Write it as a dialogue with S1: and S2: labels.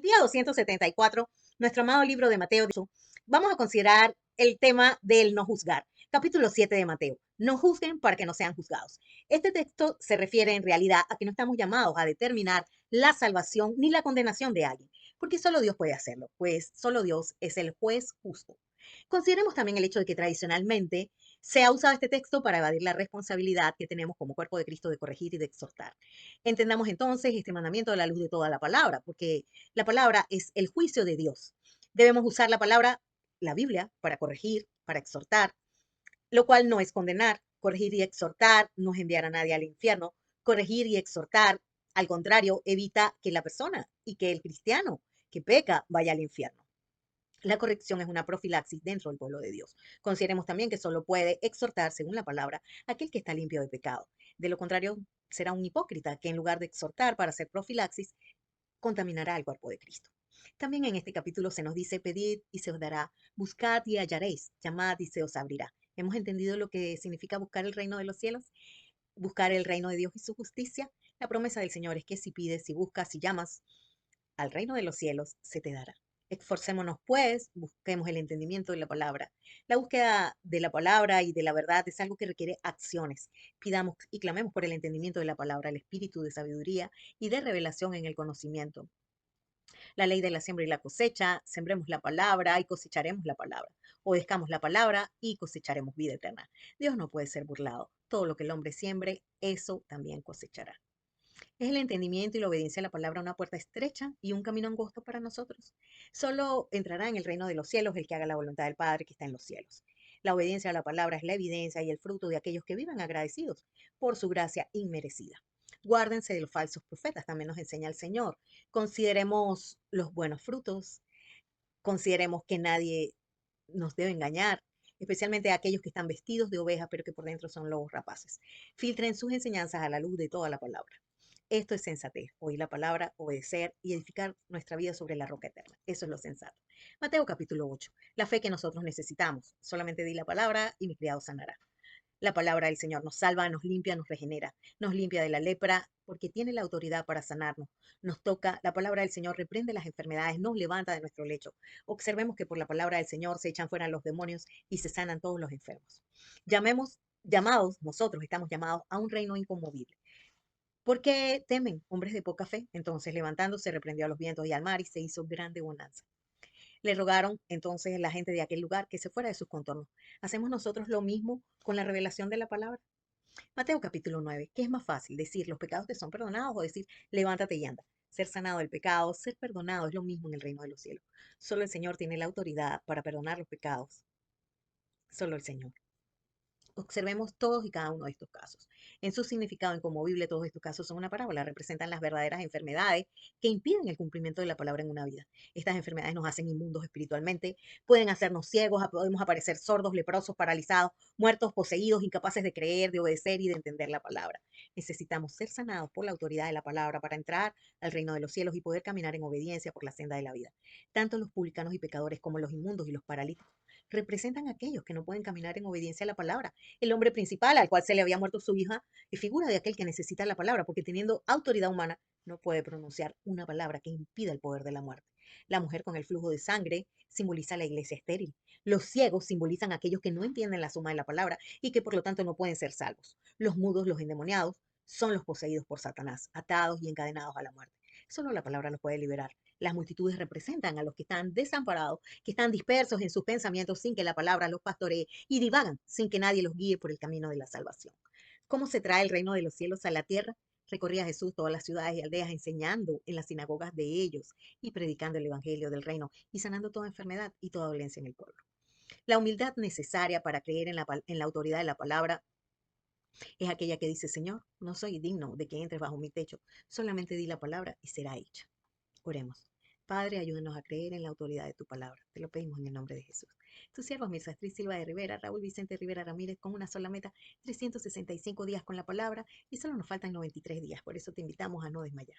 S1: Día 274, nuestro amado libro de Mateo, vamos a considerar el tema del no juzgar. Capítulo 7 de Mateo. No juzguen para que no sean juzgados. Este texto se refiere en realidad a que no estamos llamados a determinar la salvación ni la condenación de alguien, porque solo Dios puede hacerlo, pues solo Dios es el juez justo. Consideremos también el hecho de que tradicionalmente se ha usado este texto para evadir la responsabilidad que tenemos como cuerpo de Cristo de corregir y de exhortar. Entendamos entonces este mandamiento a la luz de toda la palabra, porque la palabra es el juicio de Dios. Debemos usar la palabra, la Biblia, para corregir, para exhortar, lo cual no es condenar. Corregir y exhortar no es enviar a nadie al infierno. Corregir y exhortar, al contrario, evita que la persona y que el cristiano que peca vaya al infierno. La corrección es una profilaxis dentro del pueblo de Dios. Consideremos también que solo puede exhortar, según la palabra, aquel que está limpio de pecado. De lo contrario, será un hipócrita que en lugar de exhortar para hacer profilaxis, contaminará al cuerpo de Cristo. También en este capítulo se nos dice, pedid y se os dará, buscad y hallaréis, llamad y se os abrirá. ¿Hemos entendido lo que significa buscar el reino de los cielos? Buscar el reino de Dios y su justicia. La promesa del Señor es que si pides, si buscas, si llamas al reino de los cielos, se te dará. Esforcémonos, pues, busquemos el entendimiento de la palabra. La búsqueda de la palabra y de la verdad es algo que requiere acciones. Pidamos y clamemos por el entendimiento de la palabra, el espíritu de sabiduría y de revelación en el conocimiento. La ley de la siembra y la cosecha, sembremos la palabra y cosecharemos la palabra. Obedezcamos la palabra y cosecharemos vida eterna. Dios no puede ser burlado. Todo lo que el hombre siembre, eso también cosechará. ¿Es el entendimiento y la obediencia a la palabra una puerta estrecha y un camino angosto para nosotros? Solo entrará en el reino de los cielos el que haga la voluntad del Padre que está en los cielos. La obediencia a la palabra es la evidencia y el fruto de aquellos que vivan agradecidos por su gracia inmerecida. Guárdense de los falsos profetas, también nos enseña el Señor. Consideremos los buenos frutos, consideremos que nadie nos debe engañar, especialmente a aquellos que están vestidos de oveja, pero que por dentro son lobos rapaces. Filtren sus enseñanzas a la luz de toda la palabra. Esto es sensatez, oír la palabra, obedecer y edificar nuestra vida sobre la roca eterna. Eso es lo sensato. Mateo capítulo 8. La fe que nosotros necesitamos. Solamente di la palabra y mi criado sanará. La palabra del Señor nos salva, nos limpia, nos regenera, nos limpia de la lepra porque tiene la autoridad para sanarnos. Nos toca, la palabra del Señor reprende las enfermedades, nos levanta de nuestro lecho. Observemos que por la palabra del Señor se echan fuera los demonios y se sanan todos los enfermos. Llamados, nosotros estamos llamados a un reino inconmovible. ¿Por qué temen, hombres de poca fe? Entonces levantándose reprendió a los vientos y al mar y se hizo grande bonanza. Le rogaron entonces la gente de aquel lugar que se fuera de sus contornos. ¿Hacemos nosotros lo mismo con la revelación de la palabra? Mateo capítulo 9. ¿Qué es más fácil? ¿Decir los pecados te son perdonados o decir levántate y anda? Ser sanado del pecado, ser perdonado es lo mismo en el reino de los cielos. Solo el Señor tiene la autoridad para perdonar los pecados. Solo el Señor. Observemos todos y cada uno de estos casos. En su significado inconmovible, todos estos casos son una parábola, representan las verdaderas enfermedades que impiden el cumplimiento de la palabra en una vida. Estas enfermedades nos hacen inmundos espiritualmente, pueden hacernos ciegos, podemos aparecer sordos, leprosos, paralizados, muertos, poseídos, incapaces de creer, de obedecer y de entender la palabra. Necesitamos ser sanados por la autoridad de la palabra para entrar al reino de los cielos y poder caminar en obediencia por la senda de la vida. Tanto los publicanos y pecadores como los inmundos y los paralíticos representan a aquellos que no pueden caminar en obediencia a la palabra. El hombre principal al cual se le había muerto su hija es figura de aquel que necesita la palabra, porque teniendo autoridad humana no puede pronunciar una palabra que impida el poder de la muerte. La mujer con el flujo de sangre simboliza la iglesia estéril. Los ciegos simbolizan a aquellos que no entienden la suma de la palabra y que por lo tanto no pueden ser salvos. Los mudos, los endemoniados, son los poseídos por Satanás, atados y encadenados a la muerte. Solo la palabra los puede liberar. Las multitudes representan a los que están desamparados, que están dispersos en sus pensamientos sin que la palabra los pastoree y divagan sin que nadie los guíe por el camino de la salvación. ¿Cómo se trae el reino de los cielos a la tierra? Recorría Jesús todas las ciudades y aldeas enseñando en las sinagogas de ellos y predicando el evangelio del reino y sanando toda enfermedad y toda dolencia en el pueblo. La humildad necesaria para creer en la autoridad de la palabra es aquella que dice, Señor, no soy digno de que entres bajo mi techo, solamente di la palabra y será hecha. Oremos. Padre, ayúdanos a creer en la autoridad de tu palabra. Te lo pedimos en el nombre de Jesús. Tus siervos, Mirza Astrid Silva de Rivera, Raúl Vicente Rivera Ramírez, con una sola meta, 365 días con la palabra y solo nos faltan 93 días. Por eso te invitamos a no desmayar.